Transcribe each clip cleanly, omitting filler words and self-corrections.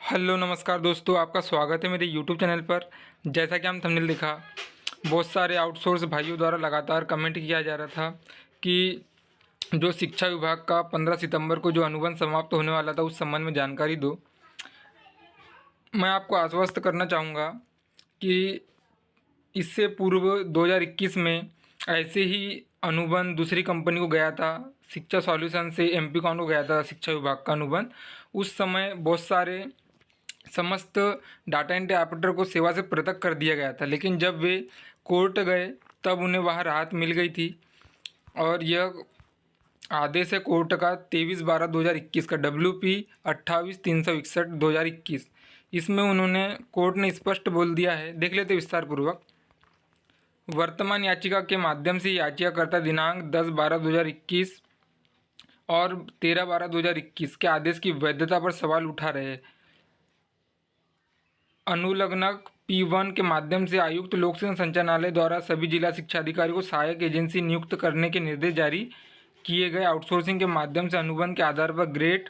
Hello नमस्कार दोस्तों, आपका स्वागत है मेरे यूट्यूब चैनल पर। जैसा कि हम थंबनेल देखा, बहुत सारे आउटसोर्स भाइयों द्वारा लगातार कमेंट किया जा रहा था कि जो शिक्षा विभाग का 15 सितंबर को जो अनुबंध समाप्त होने वाला था उस संबंध में जानकारी दो। मैं आपको आश्वस्त करना चाहूँगा कि इससे पूर्व 2021 में ऐसे ही अनुबंध दूसरी कंपनी को गया था। शिक्षा सॉल्यूशन से एमपीकॉन को गया था शिक्षा विभाग का अनुबंध। उस समय बहुत सारे समस्त डाटा एंट्री ऑपरेटर को सेवा से पृथक कर दिया गया था, लेकिन जब वे कोर्ट गए तब उन्हें वहाँ राहत मिल गई थी। और यह आदेश है कोर्ट का 23/12/2021 का WP 28-361/2021। इसमें उन्होंने कोर्ट ने स्पष्ट बोल दिया है, देख लेते विस्तार पूर्वक। वर्तमान याचिका के माध्यम से याचिकाकर्ता दिनांक 10/12/2021 और 13/12/2021 के आदेश की वैधता पर सवाल उठा रहे हैं। अनुलग्नक P1 के माध्यम से आयुक्त लोक सेवा संचालनालय द्वारा सभी जिला शिक्षा अधिकारी को सहायक एजेंसी नियुक्त करने के निर्देश जारी किए गए। आउटसोर्सिंग के माध्यम से अनुबंध के आधार पर ग्रेड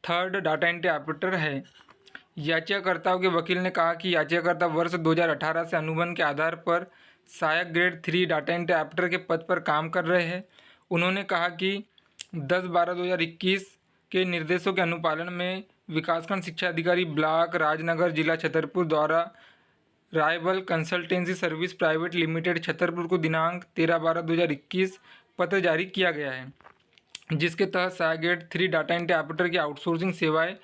3 डाटा एंट्री ऑपरेटर है। याचिकाकर्ताओं के वकील ने कहा कि याचिकाकर्ता वर्ष 2018 से अनुबंध के आधार पर सहायक ग्रेड 3 डाटा एंट्री ऑपरेटर के पद पर काम कर रहे हैं। उन्होंने कहा कि 10/12/2021 के निर्देशों के अनुपालन में विकासखंड शिक्षा अधिकारी ब्लॉक राजनगर जिला छतरपुर द्वारा rival consultancy service private limited Chhatarpur को दिनांक 13/12/2021 पत्र जारी किया गया है, जिसके तहत सहायक ग्रेड 3 डाटा एंट्री ऑपरेटर की आउटसोर्सिंग सेवाएं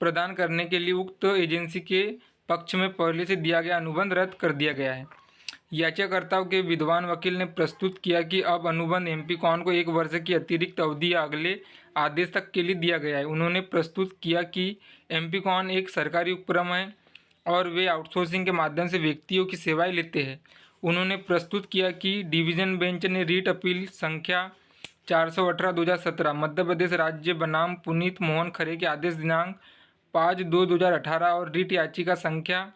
प्रदान करने के लिए उक्त एजेंसी के पक्ष में पहले से दिया गया अनुबंध रद्द कर दिया गया है। याचिकाकर्ताओं के विद्वान वकील ने प्रस्तुत किया कि अब अनुबंध एमपीकॉन को 1 वर्ष की अतिरिक्त अवधि या अगले आदेश तक के लिए दिया गया है। उन्होंने प्रस्तुत किया कि एमपीकॉन एक सरकारी उपक्रम है और वे आउटसोर्सिंग के माध्यम से व्यक्तियों की सेवाएं लेते हैं। उन्होंने प्रस्तुत किया कि डिवीजन बेंच ने रीट अपील संख्या 418/2017 मध्य प्रदेश राज्य बनाम पुनीत मोहन खरे के आदेश दिनांक 5/2/2018 और रीट याचिका संख्या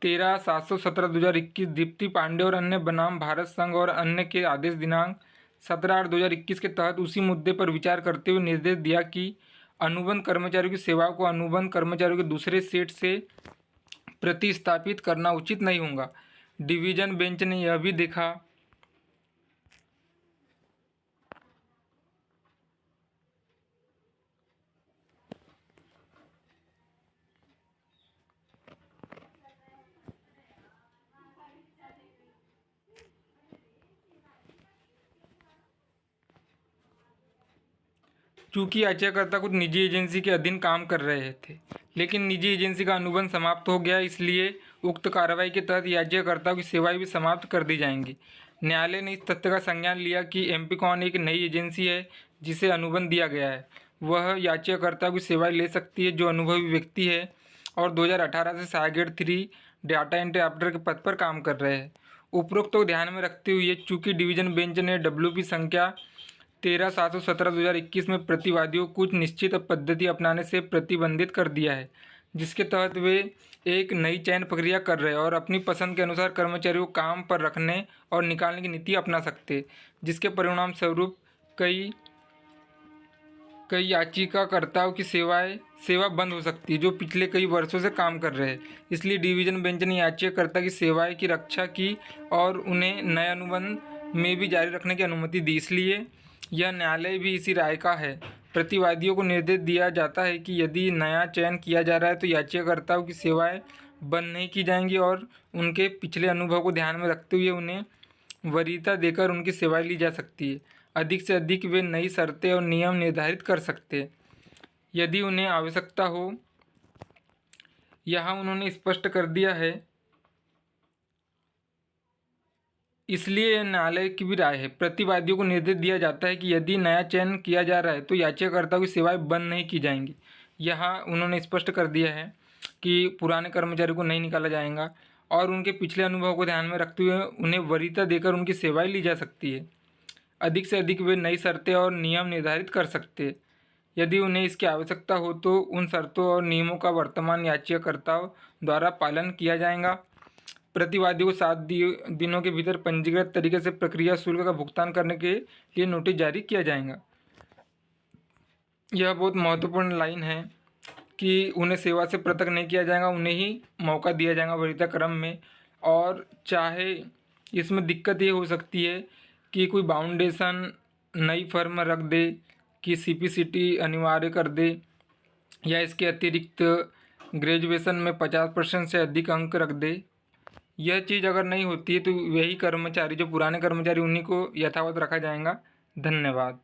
13/717/2021 दीप्ति पांडे और अन्य बनाम भारत संघ और अन्य के आदेश दिनांक 17/8/2021 के तहत उसी मुद्दे पर विचार करते हुए निर्देश दिया कि अनुबंध कर्मचारियों की सेवाओं को अनुबंध कर्मचारियों के दूसरे सेट से प्रतिस्थापित करना उचित नहीं होगा। डिवीजन बेंच ने यह भी देखा चूँकि याचिकाकर्ता कुछ निजी एजेंसी के अधीन काम कर रहे थे, लेकिन निजी एजेंसी का अनुबंध समाप्त हो गया, इसलिए उक्त कार्रवाई के तहत याचिकाकर्ताओं की सेवाएं भी समाप्त कर दी जाएंगी। न्यायालय ने इस तथ्य का संज्ञान लिया कि एमपीकॉन एक नई एजेंसी है जिसे अनुबंध दिया गया है। वह याचिकाकर्ताओं की सेवाएं ले सकती है जो अनुभवी व्यक्ति है और 2018 से सहायक ग्रेड 3 डाटा एंट्री ऑपरेटर के पद पर काम कर रहे हैं। उपरोक्त को ध्यान में रखते हुए चूँकि डिवीजन बेंच ने WP संख्या 13/717/2021 में प्रतिवादियों को कुछ निश्चित पद्धति अपनाने से प्रतिबंधित कर दिया है, जिसके तहत वे एक नई चयन प्रक्रिया कर रहे हैं और अपनी पसंद के अनुसार कर्मचारियों को काम पर रखने और निकालने की नीति अपना सकते हैं, जिसके परिणाम स्वरूप कई याचिकाकर्ताओं की सेवा बंद हो सकती है जो पिछले कई वर्षों से काम कर रहे हैं। इसलिए डिवीजन बेंच ने याचिकाकर्ता की सेवाएं की रक्षा की और उन्हें नए अनुबंध में भी जारी रखने की अनुमति दी। इसलिए यह न्यायालय भी इसी राय का है। प्रतिवादियों को निर्देश दिया जाता है कि यदि नया चयन किया जा रहा है तो याचिकाकर्ताओं की सेवाएं बंद नहीं की जाएंगी और उनके पिछले अनुभव को ध्यान में रखते हुए उन्हें वरीयता देकर उनकी सेवाएं ली जा सकती है। अधिक से अधिक वे नई शर्तें और नियम निर्धारित कर सकते हैं यदि उन्हें आवश्यकता हो। यहाँ उन्होंने स्पष्ट कर दिया है, इसलिए यह न्यायालय की भी राय है। प्रतिवादियों को निर्देश दिया जाता है कि यदि नया चयन किया जा रहा है तो याचिकाकर्ताओं की सेवाएं बंद नहीं की जाएंगी। यहाँ उन्होंने स्पष्ट कर दिया है कि पुराने कर्मचारियों को नहीं निकाला जाएगा और उनके पिछले अनुभव को ध्यान में रखते हुए उन्हें वरीयता देकर उनकी सेवाएं ली जा सकती है। अधिक से अधिक वे नई शर्तें और नियम निर्धारित कर सकते हैं यदि उन्हें इसकी आवश्यकता हो तो उन शर्तों और नियमों का वर्तमान याचिकाकर्ताओं द्वारा पालन किया जाएगा। प्रतिवादियों को 7 दिनों के भीतर पंजीकृत तरीके से प्रक्रिया शुल्क का भुगतान करने के लिए नोटिस जारी किया जाएगा। यह बहुत महत्वपूर्ण लाइन है कि उन्हें सेवा से पृथक नहीं किया जाएगा, उन्हें ही मौका दिया जाएगा वरीयता क्रम में। और चाहे इसमें दिक्कत ये हो सकती है कि कोई बाउंडेशन नई फर्म रख दे कि CPCT अनिवार्य कर दे, या इसके अतिरिक्त ग्रेजुएशन में 50% से अधिक अंक रख दे। यह चीज़ अगर नहीं होती है तो वही कर्मचारी, जो पुराने कर्मचारी, उन्हीं को यथावत रखा जाएगा। धन्यवाद।